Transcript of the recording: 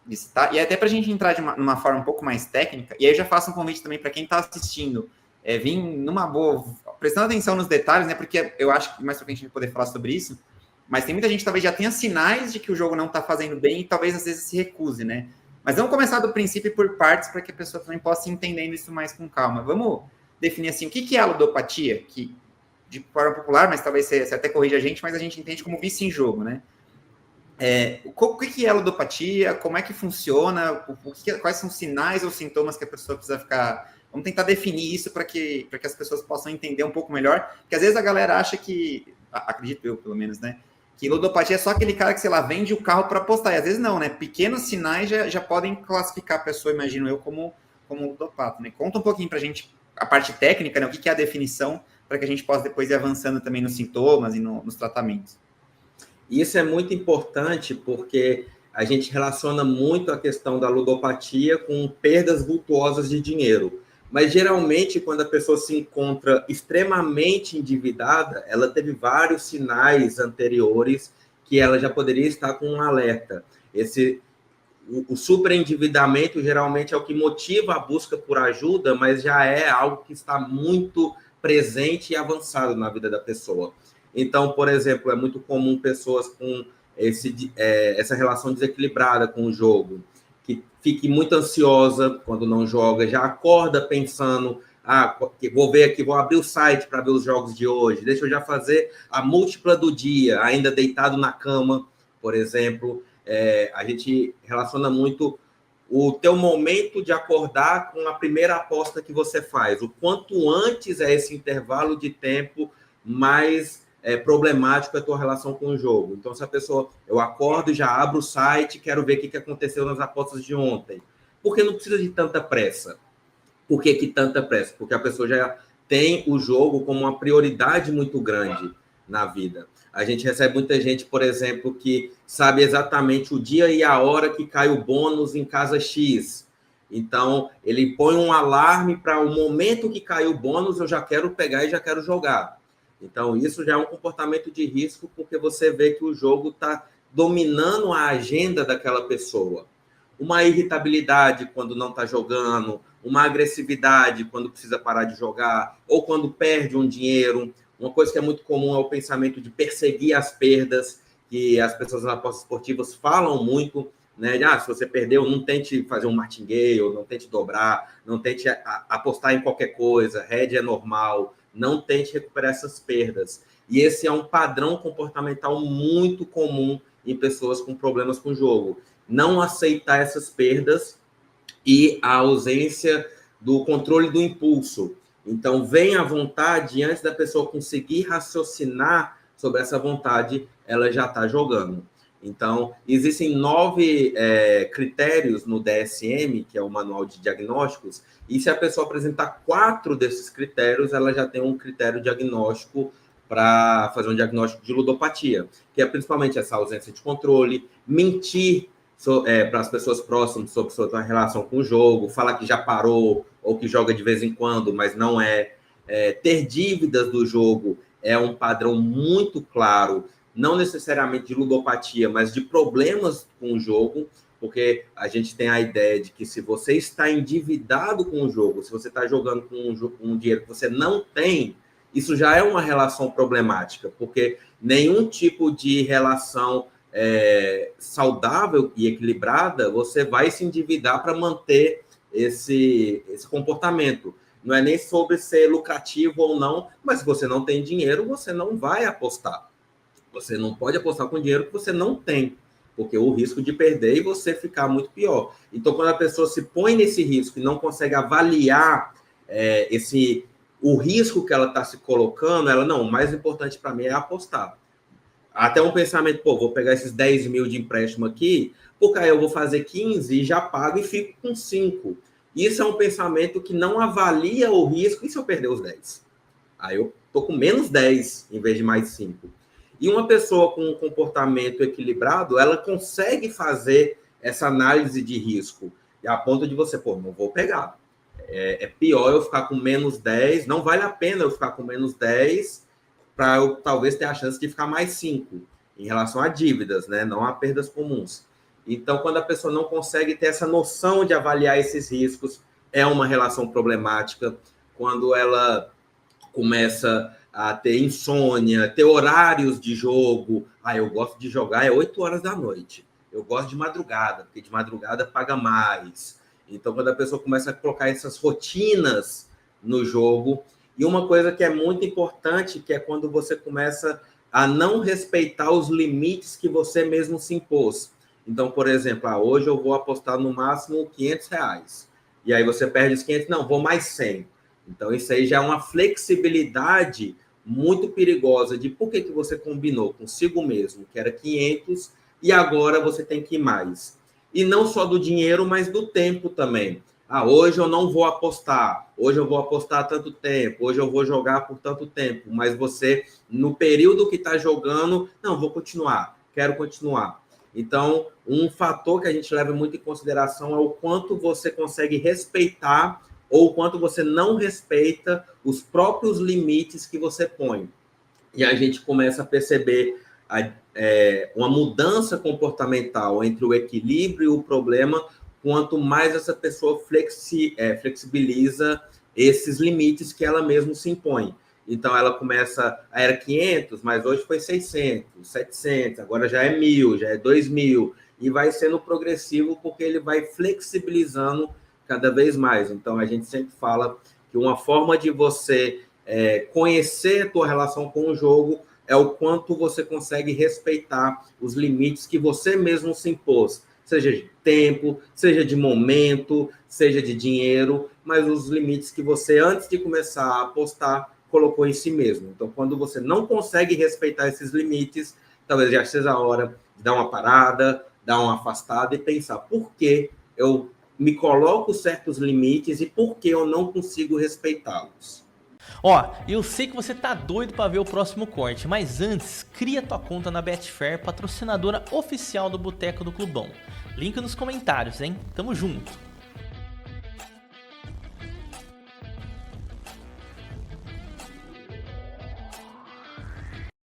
licitar. E até para a gente entrar numa forma um pouco mais técnica, e aí eu já faço um convite também para quem está assistindo, vir numa boa, prestando atenção nos detalhes, né? Porque eu acho que mais pra frente a gente vai poder falar sobre isso, mas tem muita gente que talvez já tenha sinais de que o jogo não está fazendo bem e talvez às vezes se recuse, né? Mas vamos começar do princípio e por partes para que a pessoa também possa ir entendendo isso mais com calma. Vamos definir assim, o que é a ludopatia? Que, de forma popular, mas talvez você até corrija a gente, mas a gente entende como vício em jogo, né? O que é a ludopatia? Como é que funciona? Quais são os sinais ou sintomas que a pessoa precisa ficar... Vamos tentar definir isso para que as pessoas possam entender um pouco melhor, porque às vezes a galera acha que, acredito eu pelo menos, né, que ludopatia é só aquele cara que, sei lá, vende o carro para apostar, e às vezes não, né, pequenos sinais já podem classificar a pessoa, imagino eu, como ludopata, né. Conta um pouquinho para a gente a parte técnica, né, o que é a definição, para que a gente possa depois ir avançando também nos sintomas e nos tratamentos. Isso é muito importante porque a gente relaciona muito a questão da ludopatia com perdas vultuosas de dinheiro. Mas, geralmente, quando a pessoa se encontra extremamente endividada, ela teve vários sinais anteriores que ela já poderia estar com um alerta. O superendividamento, geralmente, é o que motiva a busca por ajuda, mas já é algo que está muito presente e avançado na vida da pessoa. Então, por exemplo, é muito comum pessoas com essa relação desequilibrada com o jogo, que fique muito ansiosa quando não joga, já acorda pensando, vou ver aqui, vou abrir o site para ver os jogos de hoje, deixa eu já fazer a múltipla do dia, ainda deitado na cama, por exemplo. A gente relaciona muito o teu momento de acordar com a primeira aposta que você faz. O quanto antes é esse intervalo de tempo, mais problemático é a tua relação com o jogo. Então, se a pessoa, eu acordo e já abro o site, quero ver o que aconteceu nas apostas de ontem. Porque não precisa de tanta pressa. Por que tanta pressa? Porque a pessoa já tem o jogo como uma prioridade muito grande na vida. A gente recebe muita gente, por exemplo, que sabe exatamente o dia e a hora que cai o bônus em casa X. Então, ele põe um alarme para o momento que cai o bônus, eu já quero pegar e já quero jogar. Então, isso já é um comportamento de risco, porque você vê que o jogo está dominando a agenda daquela pessoa. Uma irritabilidade quando não está jogando, uma agressividade quando precisa parar de jogar, ou quando perde um dinheiro. Uma coisa que é muito comum é o pensamento de perseguir as perdas, que as pessoas nas apostas esportivas falam muito, né? Se você perdeu, não tente fazer um martingale, não tente dobrar, não tente apostar em qualquer coisa, head é normal, não tente recuperar essas perdas. E esse é um padrão comportamental muito comum em pessoas com problemas com o jogo. Não aceitar essas perdas e a ausência do controle do impulso. Então, vem a vontade, antes da pessoa conseguir raciocinar sobre essa vontade, ela já está jogando. Então, existem 9 critérios no DSM, que é o Manual de Diagnósticos, e se a pessoa apresentar 4 desses critérios, ela já tem um critério diagnóstico para fazer um diagnóstico de ludopatia, que é principalmente essa ausência de controle, mentir para as pessoas próximas sobre sua relação com o jogo, falar que já parou ou que joga de vez em quando, mas não é. Ter dívidas do jogo é um padrão muito claro, não necessariamente de ludopatia, mas de problemas com o jogo, porque a gente tem a ideia de que se você está endividado com o jogo, se você está jogando com um dinheiro que você não tem, isso já é uma relação problemática, porque nenhum tipo de relação saudável e equilibrada, você vai se endividar para manter esse comportamento. Não é nem sobre ser lucrativo ou não, mas se você não tem dinheiro, você não vai apostar. Você não pode apostar com dinheiro que você não tem, porque o risco de perder e você ficar muito pior. Então, quando a pessoa se põe nesse risco e não consegue avaliar o risco que ela está se colocando, ela, não, o mais importante para mim é apostar. Até um pensamento, vou pegar esses 10 mil de empréstimo aqui, porque aí eu vou fazer 15 e já pago e fico com 5. Isso é um pensamento que não avalia o risco, e se eu perder os 10? Aí eu estou com menos 10 em vez de mais 5. E uma pessoa com um comportamento equilibrado, ela consegue fazer essa análise de risco, e a ponto de você, não vou pegar. É pior eu ficar com menos 10, não vale a pena eu ficar com menos 10, para eu talvez ter a chance de ficar mais 5 em relação a dívidas, né? Não a perdas comuns. Então, quando a pessoa não consegue ter essa noção de avaliar esses riscos, é uma relação problemática. Quando ela começa a ter insônia, ter horários de jogo. Eu gosto de jogar 8 horas da noite. Eu gosto de madrugada, porque de madrugada paga mais. Então, quando a pessoa começa a colocar essas rotinas no jogo, e uma coisa que é muito importante, que é quando você começa a não respeitar os limites que você mesmo se impôs. Então, por exemplo, hoje eu vou apostar no máximo R$500. E aí você perde os 500, não, vou mais 100. Então, isso aí já é uma flexibilidade muito perigosa de por que você combinou consigo mesmo, que era 500, e agora você tem que ir mais. E não só do dinheiro, mas do tempo também. Hoje eu não vou apostar, hoje eu vou apostar tanto tempo, hoje eu vou jogar por tanto tempo, mas você, no período que está jogando, não, vou continuar, quero continuar. Então, um fator que a gente leva muito em consideração é o quanto você consegue respeitar ou o quanto você não respeita os próprios limites que você põe. E a gente começa a perceber uma mudança comportamental entre o equilíbrio e o problema, quanto mais essa pessoa flexibiliza esses limites que ela mesma se impõe. Então, ela começa, era 500, mas hoje foi 600, 700, agora já é 1.000, já é 2.000, e vai sendo progressivo porque ele vai flexibilizando cada vez mais. Então, a gente sempre fala que uma forma de você conhecer a tua relação com o jogo é o quanto você consegue respeitar os limites que você mesmo se impôs, seja de tempo, seja de momento, seja de dinheiro, mas os limites que você, antes de começar a apostar, colocou em si mesmo. Então, quando você não consegue respeitar esses limites, talvez já seja a hora de dar uma parada, dar uma afastada e pensar por que eu me coloco certos limites e por que eu não consigo respeitá-los. Eu sei que você tá doido para ver o próximo corte, mas antes, cria tua conta na Betfair, patrocinadora oficial do Boteco do Clubão. Link nos comentários, hein? Tamo junto!